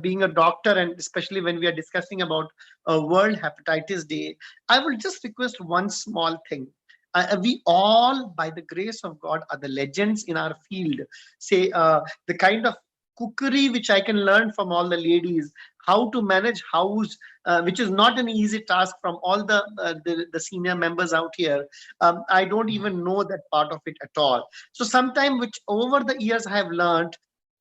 being a doctor, and especially when we are discussing about World Hepatitis Day, I will just request one small thing. We all, by the grace of God, are the legends in our field. Say, the kind of cookery which I can learn from all the ladies, how to manage house, which is not an easy task from all the senior members out here. I don't even know that part of it at all. So sometime which over the years I have learned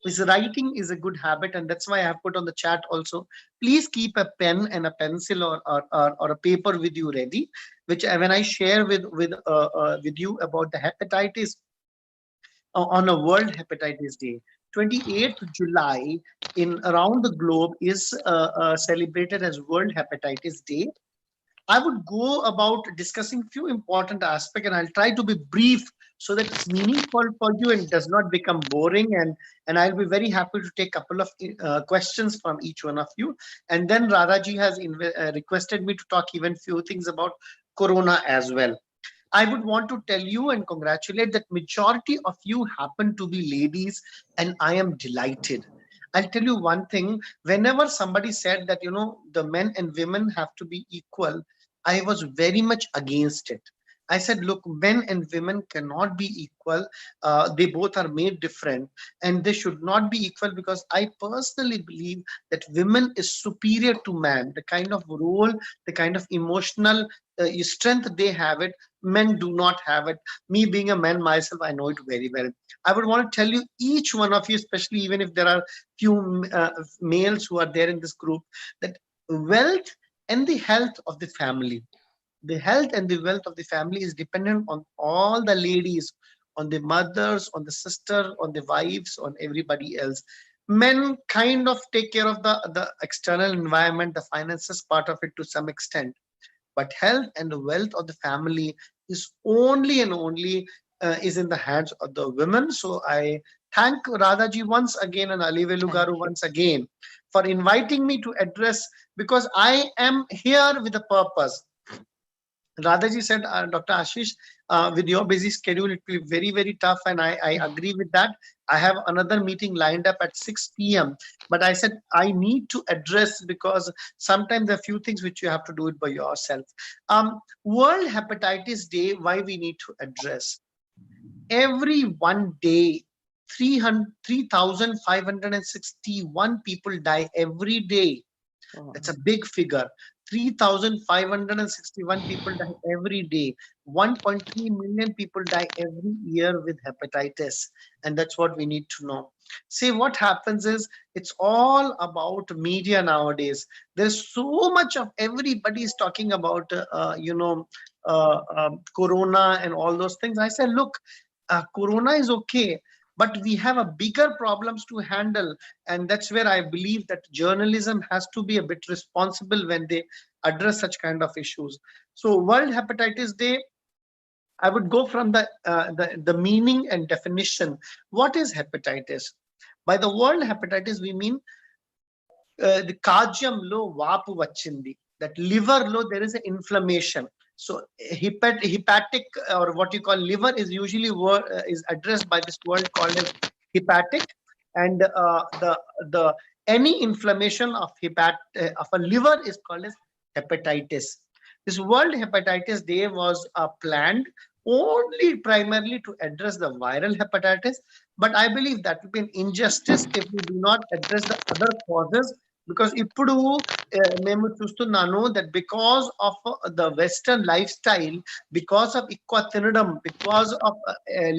is writing is a good habit, and that's why I have put on the chat also. Please keep a pen and a pencil or a paper with you ready, which when I share with you about the hepatitis on a World Hepatitis Day. 28th July in around the globe is celebrated as World Hepatitis Day. I would go about discussing few important aspects, and I'll try to be brief so that it's meaningful for you and does not become boring. And I'll be very happy to take a couple of questions from each one of you. And then Radhaji has requested me to talk even few things about Corona as well. I would want to tell you and congratulate that majority of you happen to be ladies, and I am delighted. I'll tell you one thing. Whenever somebody said that, the men and women have to be equal, I was very much against it. I said, look, men and women cannot be equal. They both are made different, and they should not be equal, because I personally believe that women is superior to man. The kind of role, the kind of emotional strength they have it, men do not have it. Me being a man myself, I know it very well. I would want to tell you, each one of you, especially even if there are few males who are there in this group, that wealth and the health of the family, the health and the wealth of the family is dependent on all the ladies, on the mothers, on the sister, on the wives, on everybody else. Men kind of take care of the external environment, the finances part of it to some extent, but health and the wealth of the family is only and only is in the hands of the women. So I thank Radhaji once again and Alivelu Thank Garu you. once again for inviting me to address, because I am here with a purpose. Radhaji said, Dr. Ashish, with your busy schedule, it will be very, very tough. And I agree with that. I have another meeting lined up at 6 p.m. But I said, I need to address, because sometimes there are few things which you have to do it by yourself. World Hepatitis Day, why we need to address. Every one day, 3,561 people die every day. That's Wow. a big figure. 3,561 people die every day. 1.3 million people die every year with hepatitis. And that's what we need to know. See, what happens is it's all about media nowadays. There's so much of everybody is talking about, Corona and all those things. I said, look, Corona is okay, but we have a bigger problems to handle, and that's where I believe that journalism has to be a bit responsible when they address such kind of issues. So World Hepatitis Day, I would go from the meaning and definition. What is hepatitis? By the word hepatitis we mean the kadyamlo vapu vachindi, that liver lo there is an inflammation. So hepatic, or what you call liver, is usually is addressed by this word called as hepatic. And the any inflammation of of a liver is called as hepatitis. This World Hepatitis Day was planned only primarily to address the viral hepatitis, but I believe that would be an injustice if we do not address the other causes. Because ఇప్పుడు మేము చూస్తున్నాను that because of the western lifestyle, because of ఎక్కువ తినడం, because of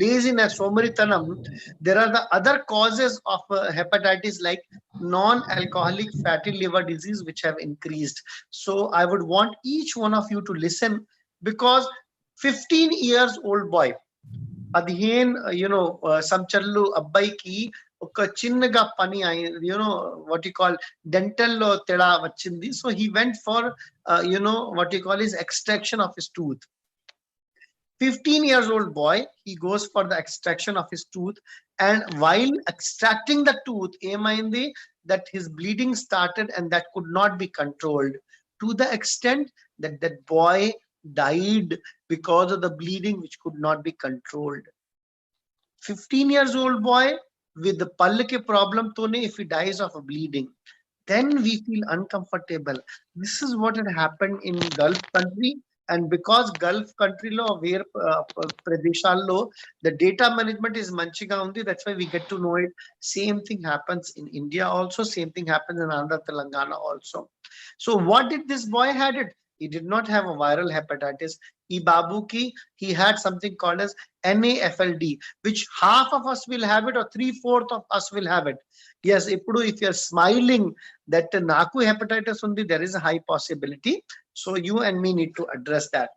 laziness, సోమరితనం, there are the other causes of hepatitis like non-alcoholic fatty liver disease which have increased. So I would want each one of you to listen, because 15 years old boy, 15 సంచర్లు అబ్బాయికి ఒక చిన్నగా పని అయింది, what you call dental లో తేడా వచ్చింది. So he went for what you call is extraction of his tooth. 15 years old boy, he goes for the extraction of his tooth, and while extracting the tooth ఏమైంది, that his bleeding started, and that could not be controlled, to the extent that that boy died because of the bleeding which could not be controlled. 15 years old boy, with the palke problem tone, if he dies of a bleeding, then we feel uncomfortable. This is what had happened in Gulf country. And because Gulf country law, where Pradeshal law, the data management is manchiga undi, that's why we get to know it. Same thing happens in India also, same thing happens in Andhra Telangana also. So what did this boy had it? He did not have a viral hepatitis. He had something called as NAFLD, which half of us will have it or 3/4 of us will have it. Yes, if you're smiling that Naku hepatitis undi, there is a high possibility. So you and me need to address that.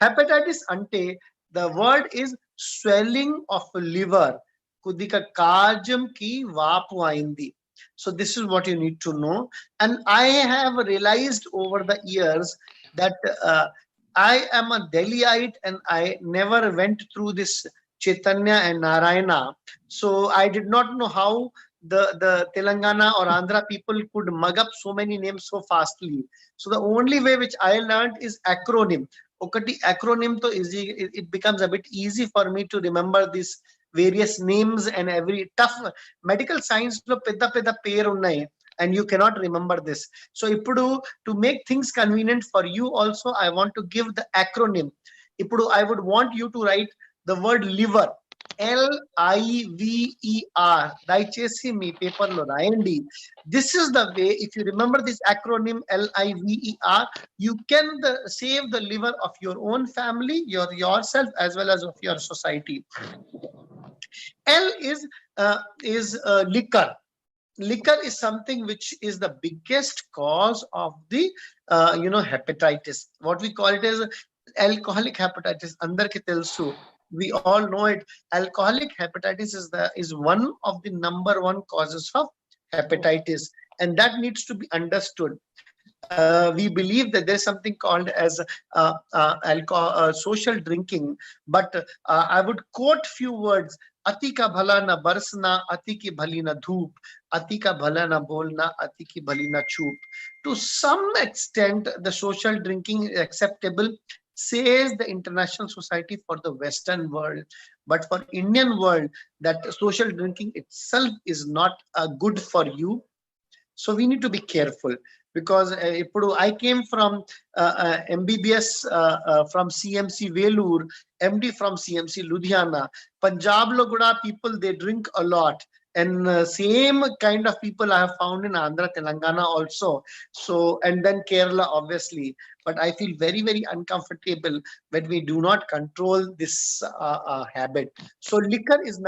Hepatitis ante, the word is swelling of liver. Kudika kajam ki vapu aindi. So this is what you need to know. And I have realized over the years that I am a Delhiite and I never went through this Chaitanya and Narayana. So I did not know how the Telangana or Andhra people could mug up so many names so fastly. So the only way which I learned is acronym. Okati acronym to easy, it becomes a bit easy for me to remember these various names and every tough medical science lo pedda pedda pair unnai and you cannot remember this. So ipudu, to make things convenient for you also, I want to give the acronym. Ipudu, I would want you to write the word liver. LIVER. Daichesi me paper lo rayandi. This is the way, if you remember this acronym LIVER, you can save the liver of your own family, yourself, as well as of your society. L is liquor. Liquor is something which is the biggest cause of the hepatitis. What we call it is alcoholic hepatitis. Andar ke telsu. We all know it. Alcoholic hepatitis is one of the number one causes of hepatitis, and that needs to be understood. We believe that there's something called as alcohol, social drinking, but I would quote few words. अति का भला न बरसना, अति की भली न धूप, अति का भला न बोलना, अति की भली न चूप. To some extent, the social drinking is acceptable, says the International Society for the Western World. But for Indian world, that social drinking itself is not good for you. So we need to be careful, because I came from MBBS from CMC Velur, MD from CMC Ludhiana. Punjab Loguda people, they drink a lot. And same kind of people I have found in Andhra, Telangana also. So, and then Kerala, obviously. But I feel very, very uncomfortable when we do not control this habit. So liquor is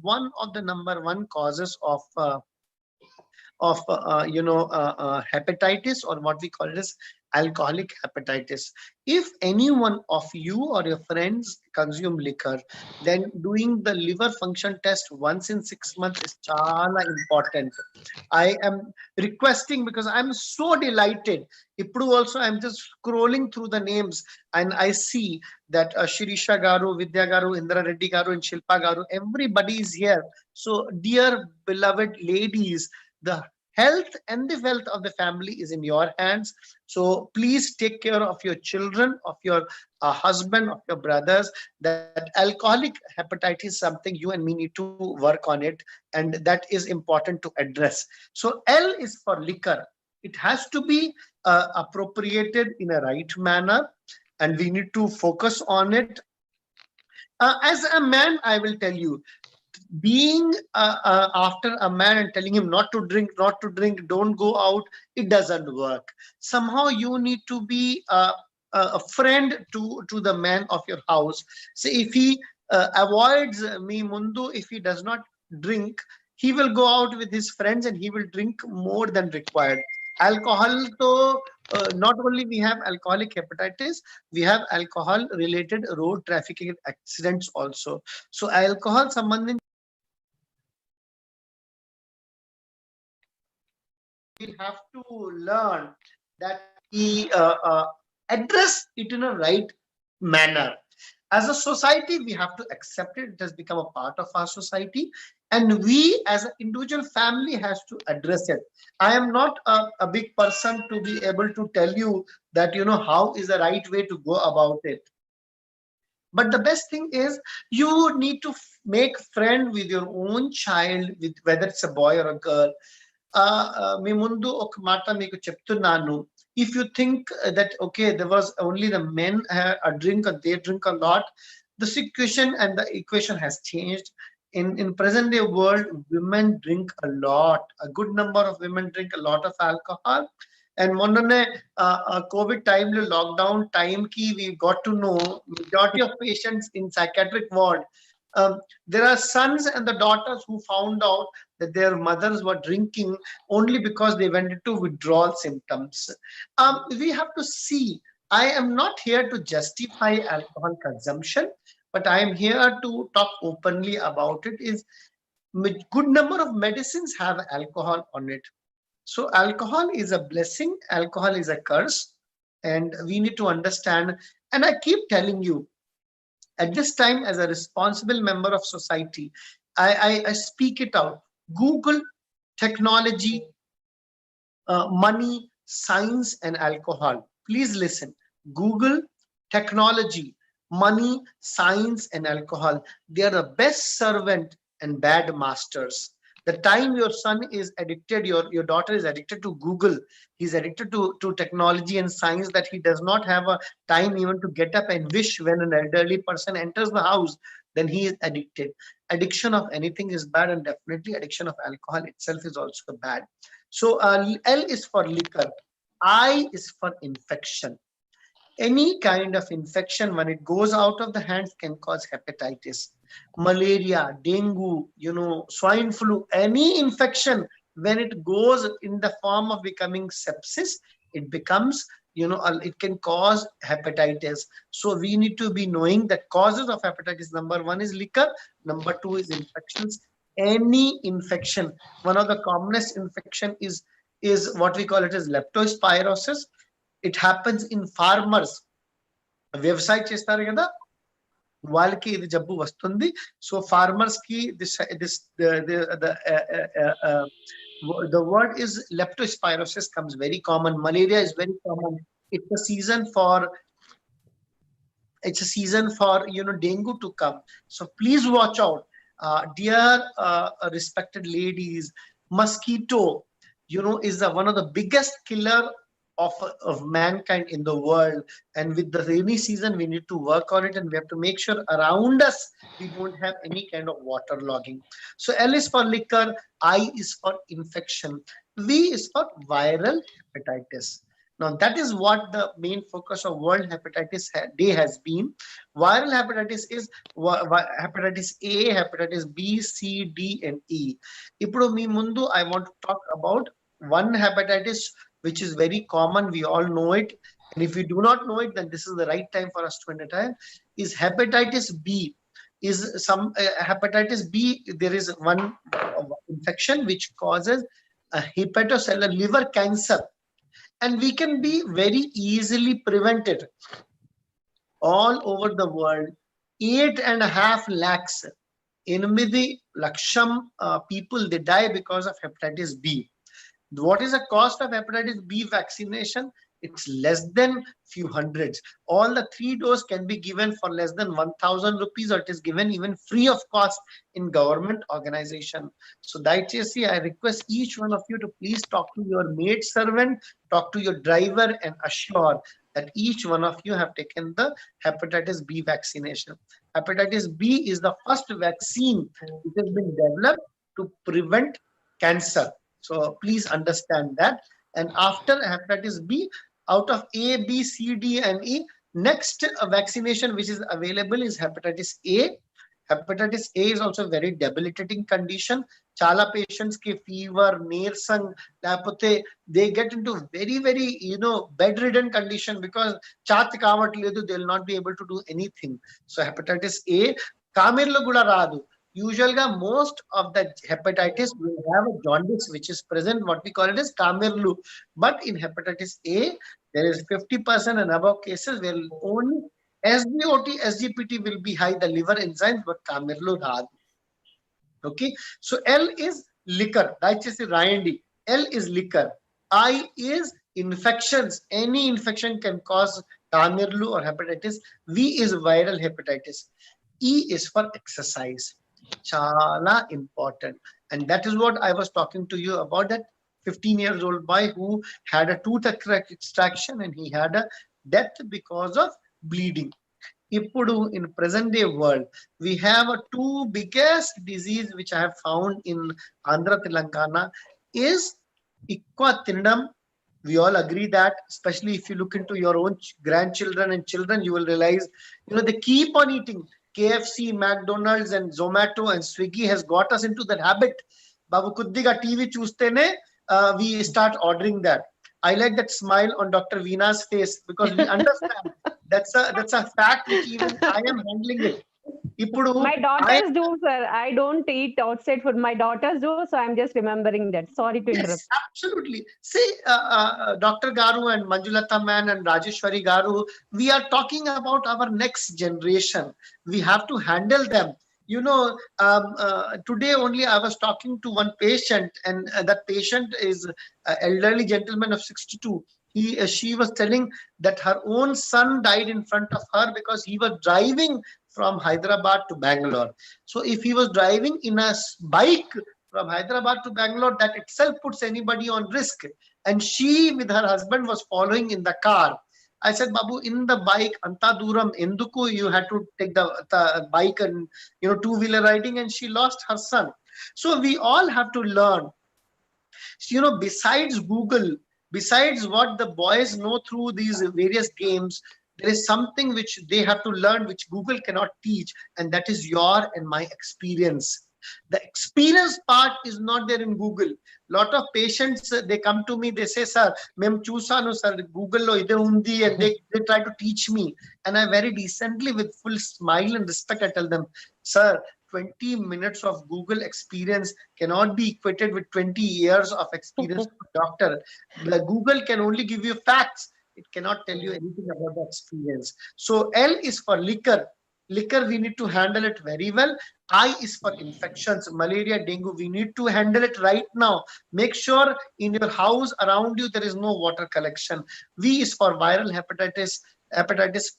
one of the number one causes of hepatitis, or what we call it as alcoholic hepatitis. If anyone of you or your friends consume liquor, then doing the liver function test once in 6 months is chala important. I am requesting, because I'm so delighted. Ippudu also I'm just scrolling through the names and I see that Shirisha Garu, Vidya Garu, Indra Reddy Garu, and Shilpa Garu, everybody is here. So dear beloved ladies, the health and the wealth of the family is in your hands. So please take care of your children, of your husband, of your brothers. That alcoholic hepatitis is something you and me need to work on it, and that is important to address. So L is for liquor. It has to be appropriated in a right manner, and we need to focus on it. As a man, I will tell you, being after a man and telling him not to drink, don't go out, it doesn't work. Somehow you need to be a friend to the man of your house. So if he avoids me mundu, if he does not drink, he will go out with his friends and he will drink more than required. Alcohol, to not only we have alcoholic hepatitis, we have alcohol related road traffic accidents also. So alcohol sambandhin we have to learn that we address it in a right manner. As a society, we have to accept it. It has become a part of our society, and we as an individual family has to address it. I am not a big person to be able to tell you that how is the right way to go about it. But the best thing is you need to make friend with your own child, with whether it's a boy or a girl. మీ ముందు ఒక మాట మీకు చెప్తున్నాను. If you think that okay, there was only the men a drink or they drink a lot, the situation and the equation has changed. In present day world, women drink a lot. A good number of women drink a lot of alcohol. And మొన్ననే COVID time లో lockdown time కి we got to know majority of patients in psychiatric ward, there are sons and the daughters who found out that their mothers were drinking only because they went into withdrawal symptoms. We have to see. I am not here to justify alcohol consumption, but I am here to talk openly about it. Is good number of medicines have alcohol on it. So alcohol is a blessing, alcohol is a curse, and we need to understand. And I keep telling you, at this time, as a responsible member of society, I speak it out. Google technology, money, science, and alcohol. Please listen. Google technology, money, science, and alcohol. They are the best servant and bad masters. The time your son is addicted, your daughter is addicted to Google, he's addicted to technology and science, that he does not have a time even to get up and wish when an elderly person enters the house, then he is addicted. Addiction of anything is bad, and definitely addiction of alcohol itself is also bad. So L is for liquor, I is for infection. Any kind of infection, when it goes out of the hands, can cause hepatitis, malaria, dengue, swine flu. Any infection, when it goes in the form of becoming sepsis, it becomes, it can cause hepatitis. So we need to be knowing that causes of hepatitis, number one is liquor, number two is infections. Any infection, one of the commonest infection is what we call it as leptospirosis. It happens in farmers. వ్యవసాయం చేస్తారు కదా, వాళ్ళకి ఇది జబ్బు వస్తుంది. So farmers కి the word is leptospirosis comes very common. Malaria is very common. It's a season for dengue to come. So please watch out, dear respected ladies. Mosquito, is one of the biggest killer of mankind in the world. And with the rainy season, we need to work on it, and we have to make sure around us we don't have any kind of water logging. So L is for liquor, I is for infection, V is for viral hepatitis. Now that is what the main focus of World Hepatitis Day has been. Viral hepatitis is hepatitis A, hepatitis B, C, D, and E. Ippudu mee mundu I want to talk about one hepatitis which is very common, we all know it, and if we do not know it, then this is the right time for us to understand, is hepatitis B. Is some hepatitis B, there is one infection which causes a hepatocellular liver cancer, and we can be very easily prevented. All over the world, 8.5 lakhs, 8 laksham people, they die because of hepatitis B. What is the cost of hepatitis B vaccination? It's less than few hundreds. All the 3 doses can be given for less than 1,000 rupees, or it is given even free of cost in government organization. So daichesi, I request each one of you to please talk to your maid servant, talk to your driver, and assure that each one of you have taken the hepatitis B vaccination. Hepatitis B is the first vaccine which has been developed to prevent cancer. So please understand that. And after hepatitis B, out of A, B, C, D, and E, next vaccination which is available is hepatitis A. Hepatitis A is also a very debilitating condition. Chala patients ki fever, neersam, they get into very, very, bedridden condition because chat kavatledu, they will not be able to do anything. So hepatitis A, kamirlo guda radu. Usually, most of the hepatitis will have a jaundice which is present, what we call it as Kamirlu. But in hepatitis A, there is 50% and above cases where only SGOT, SGPT will be high, the liver enzymes, but Kamirlu radu. Okay, so L is liquor. Daichesi Rayandi. L is liquor. I is infections. Any infection can cause Tamirlu or hepatitis. V is viral hepatitis. E is for exercise. Chala important. And that is what I was talking to you about, that 15 years old boy who had a tooth extraction and he had a death because of bleeding. Ippudu, in present day world, we have a two biggest disease which I have found in Andhra Telangana is Equa thinidum. We all agree that, especially if you look into your own grandchildren and children, you will realize, they keep on eating KFC, McDonald's, and Zomato and Swiggy has got us into that habit. Babu Kuddiga TV chustene, we start ordering that. I like that smile on Dr. Veena's face because we understand that's a fact which even I am handling it. My daughters do, sir. I don't eat outside food. My daughters do, so I'm just remembering that. Sorry to interrupt. Yes, absolutely. See, Dr. Garu and Manjulata Man and Rajeshwari Garu, we are talking about our next generation. We have to handle them. Today only I was talking to one patient, and that patient is an elderly gentleman of 62. She was telling that her own son died in front of her because he was driving from Hyderabad to Bangalore. So if he was driving in a bike from Hyderabad to Bangalore, that itself puts anybody on risk. And she with her husband was following in the car. I said, Babu, in the bike, Anta Duram, Enduku, you had to take the bike and, two-wheeler riding, and she lost her son. So we all have to learn. Besides Google, besides what the boys know through these various games, there is something which they have to learn, which Google cannot teach, and that is your and my experience. The experience part is not there in Google. Lot of patients, they come to me, they say, sir, mem chusanu sir, Google lo ide undi, and they try to teach me. And I very decently, with full smile and respect, I tell them, sir, 20 minutes of Google experience cannot be equated with 20 years of experience of a doctor. The Google can only give you facts. It cannot tell you anything about the experience. So L is for liquor. Liquor, we need to handle it very well. I is for infections, malaria, dengue. We need to handle it right now. Make sure in your house, around you, there is no water collection. V is for viral hepatitis.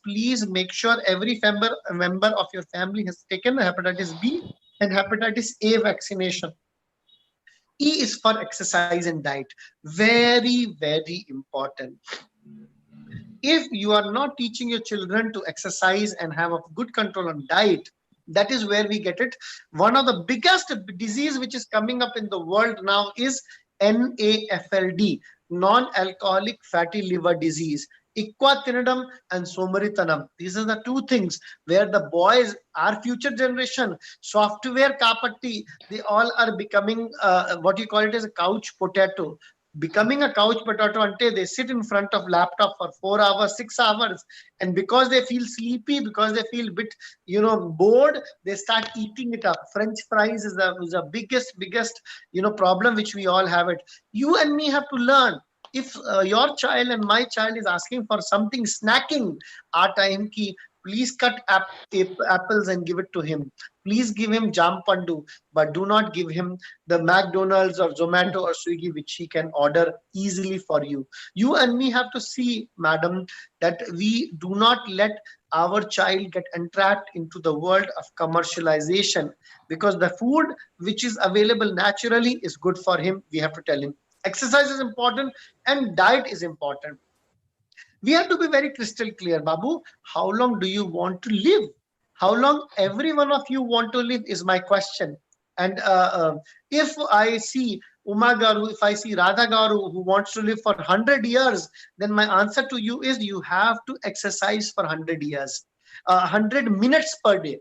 Please make sure every member of your family has taken hepatitis B and hepatitis A vaccination. E is for exercise and diet. Very, very important. If you are not teaching your children to exercise and have a good control on diet, that is where we get it. One of the biggest disease which is coming up in the world now is NAFLD, non-alcoholic fatty liver disease. Equa thinidum and Somaritanum. These are the two things where the boys, our future generation, software kapatti, they all are becoming what you call it as a couch potato. Becoming a couch potato until they sit in front of laptop for 4 hours, 6 hours, and because they feel sleepy, because they feel bit bored, they start eating it up. French fries is the biggest problem which we all have it. You and me have to learn. If your child and my child is asking for something snacking, our time ki, please cut apples and give it to him. Please give him jampandu, but do not give him the McDonald's or Zomato or Swiggy, which he can order easily for you. You and me have to see, madam, that we do not let our child get entrapped into the world of commercialization, because the food which is available naturally is good for him. We have to tell him. Exercise is important and diet is important. We have to be very crystal clear, Babu. How long do you want to live? How long every one of you want to live is my question. And if I see Uma Garu, if I see Radha Garu who wants to live for 100 years, then my answer to you is you have to exercise for 100 years. 100 minutes per day.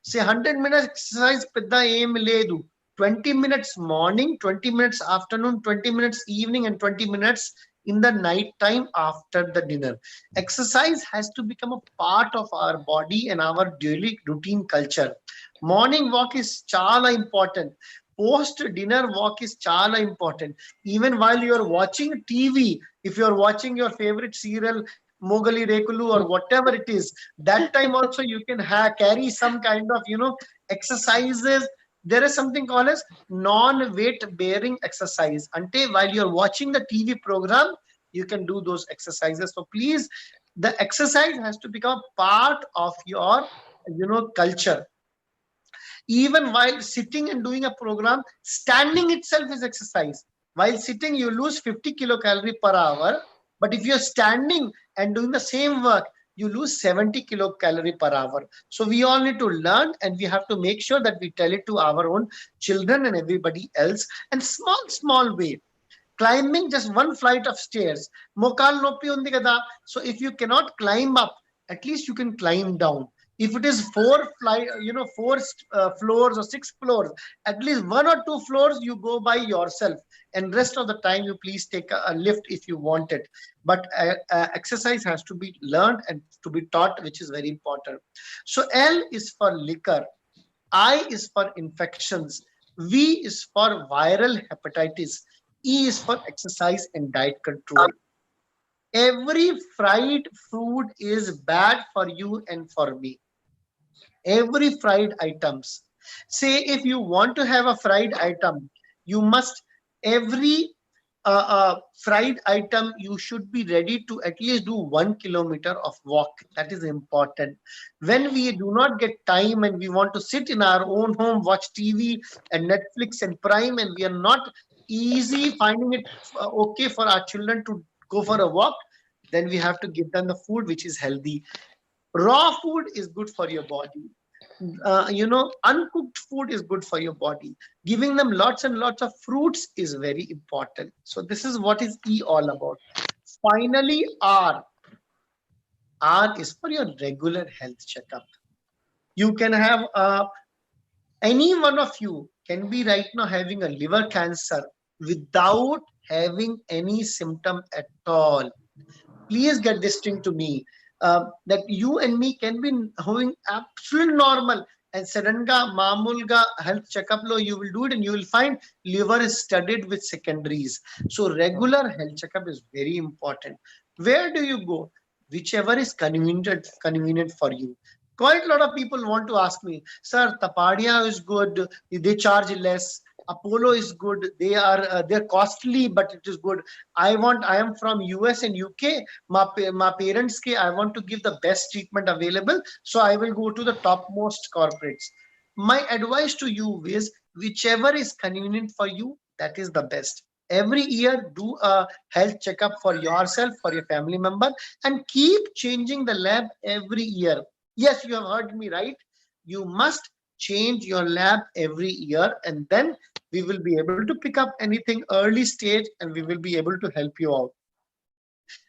Say 100 minutes exercise, pedda aim ledu. 20 minutes morning, 20 minutes afternoon, 20 minutes evening, and 20 minutes in the night time after the dinner. Exercise has to become a part of our body and our daily routine culture. Morning walk is chala important. Post dinner walk is chala important. Even while you are watching TV, if you are watching your favorite serial, Mogali Rekulu or whatever it is, that time also you can carry some kind of exercises. There is something called as non-weight bearing exercise. Until while you're watching the TV program, you can do those exercises. So please The exercise has to become a part of your, culture. Even while sitting and doing a program, standing itself is exercise. While sitting, you lose 50 kilocalorie per hour. But if you're standing and doing the same work, you lose 70 kilocalorie per hour. So we all need to learn, and we have to make sure that we tell it to our own children and everybody else. And small way. Climbing just one flight of stairs. Mokal nopi undi kada. So if you cannot climb up, at least you can climb down. If it is four floors or 6 floors, at least 1 or 2 floors you go by yourself, and rest of the time you please take a lift if you want it. But exercise has to be learned and to be taught, which is very important. So L is for liquor, I is for infections, V is for viral hepatitis, E is for exercise and diet control. Every fried food is bad for you and for me. Every fried items. Say if you want to have a fried item, you must, every fried item, you should be ready to at least do 1 kilometer of walk. That is important. When we do not get time and we want to sit in our own home, watch TV and Netflix and Prime, and we are not easy finding it okay for our children to go for a walk, then we have to give them the food which is healthy. Raw food is good for your body. Uncooked food is good for your body. Giving them lots and lots of fruits is very important. So this is what is E all about. Finally, R. R is for your regular health checkup. You can have any one of you can be right now having a liver cancer without having any symptom at all. Please get this thing to me. That you and me can be having absolute normal, and suddenly mamulga health checkup lo, you will do it and you will find liver is studded with secondaries. So regular health checkup is very important. Where do you go? Whichever is convenient for you. Quite a lot of people want to ask me, sir, Tapadia is good, they charge less. Apollo is good. They're costly, but it is good. I am from US and UK. My parents ke, I want to give the best treatment available, so I will go to the topmost corporates. My advice to you is whichever is convenient for you, that is the best. Every year, do a health checkup for yourself, for your family member, and keep changing the lab every year. Yes, you have heard me right. You must change your lab every year, and then we will be able to pick up anything early stage and we will be able to help you out.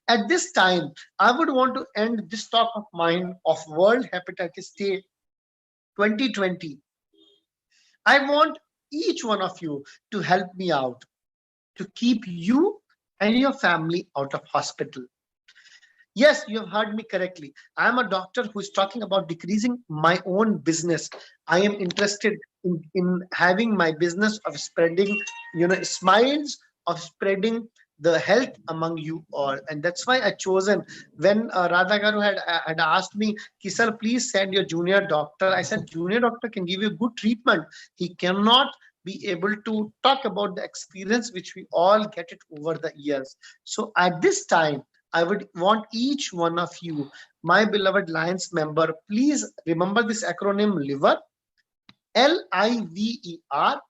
At this time, I would want to end this talk of mine of World Hepatitis Day 2020. I want each one of you to help me out to keep you and your family out of hospital. Yes, you have heard me correctly. I am a doctor who is talking about decreasing my own business. I am interested in having my business of spreading, smiles, of spreading the health among you all. And that's why I chosen, when Radha Garu had asked me, Sir, please send your junior doctor. I said, junior doctor can give you good treatment. He cannot be able to talk about the experience which we all get it over the years. So at this time, I would want each one of you, my beloved Lions member, please remember this acronym LIVER. LIVER.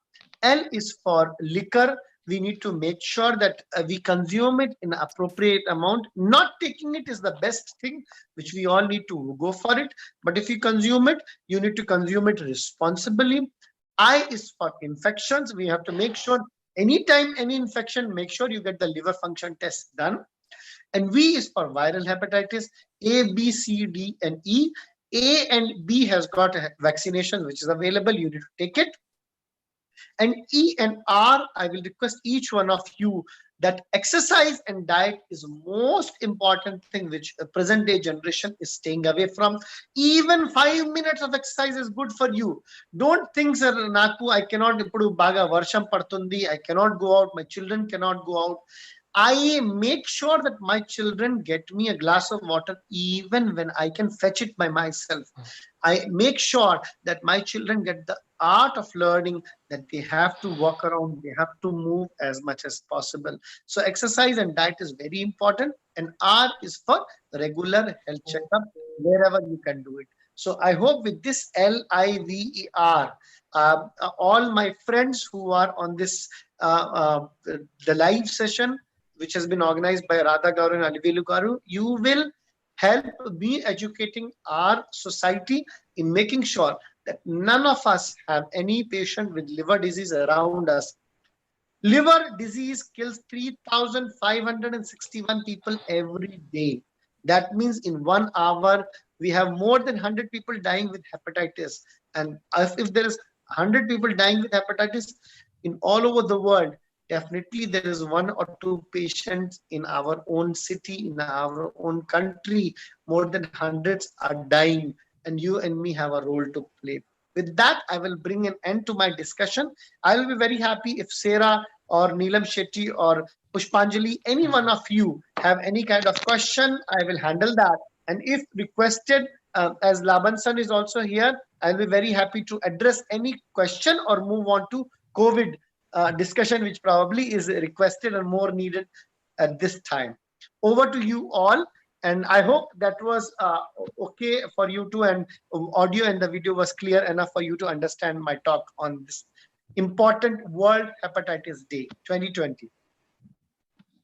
L is for liquor. We need to make sure that we consume it in appropriate amount. Not taking it is the best thing, which we all need to go for it. But if you consume it, you need to consume it responsibly. I is for infections. We have to make sure anytime any infection, make sure you get the liver function test done. And V is for viral hepatitis. A, B, C, D, and E. A and B has got a vaccination which is available. You need to take it. And E and R, I will request each one of you that exercise and diet is most important thing which a present day generation is staying away from. Even 5 minutes of exercise is good for you. Don't think, sir, Naku, I cannot, baga varsham partundi, I cannot go out, my children cannot go out. I make sure that my children get me a glass of water even when I can fetch it by myself. I make sure that my children get the art of learning, that they have to walk around, they have to move as much as possible. So exercise and diet is very important. And R is for regular health checkup wherever you can do it. So I hope with this LIVER, all my friends who are on this the live session, which has been organized by Radha Garu and Alivelu Garu, you will help me educating our society in making sure that none of us have any patient with liver disease around us. Liver disease kills 3,561 people every day. That means in 1 hour, we have more than 100 people dying with hepatitis. And if there is 100 people dying with hepatitis in all over the world, definitely there is 1 or 2 patients in our own city, in our own country. More than hundreds are dying, and you and me have a role to play. With that, I will bring an end to my discussion. I will be very happy if Sarah or Neelam Shetty or Pushpanjali, any one of you have any kind of question, I will handle that. And if requested, as Labansan is also here, I'll be very happy to address any question or move on to COVID discussion, which probably is requested and more needed at this time. Over to you all. And I hope that was okay for you too, and audio and the video was clear enough for you to understand my talk on this important World Hepatitis Day 2020.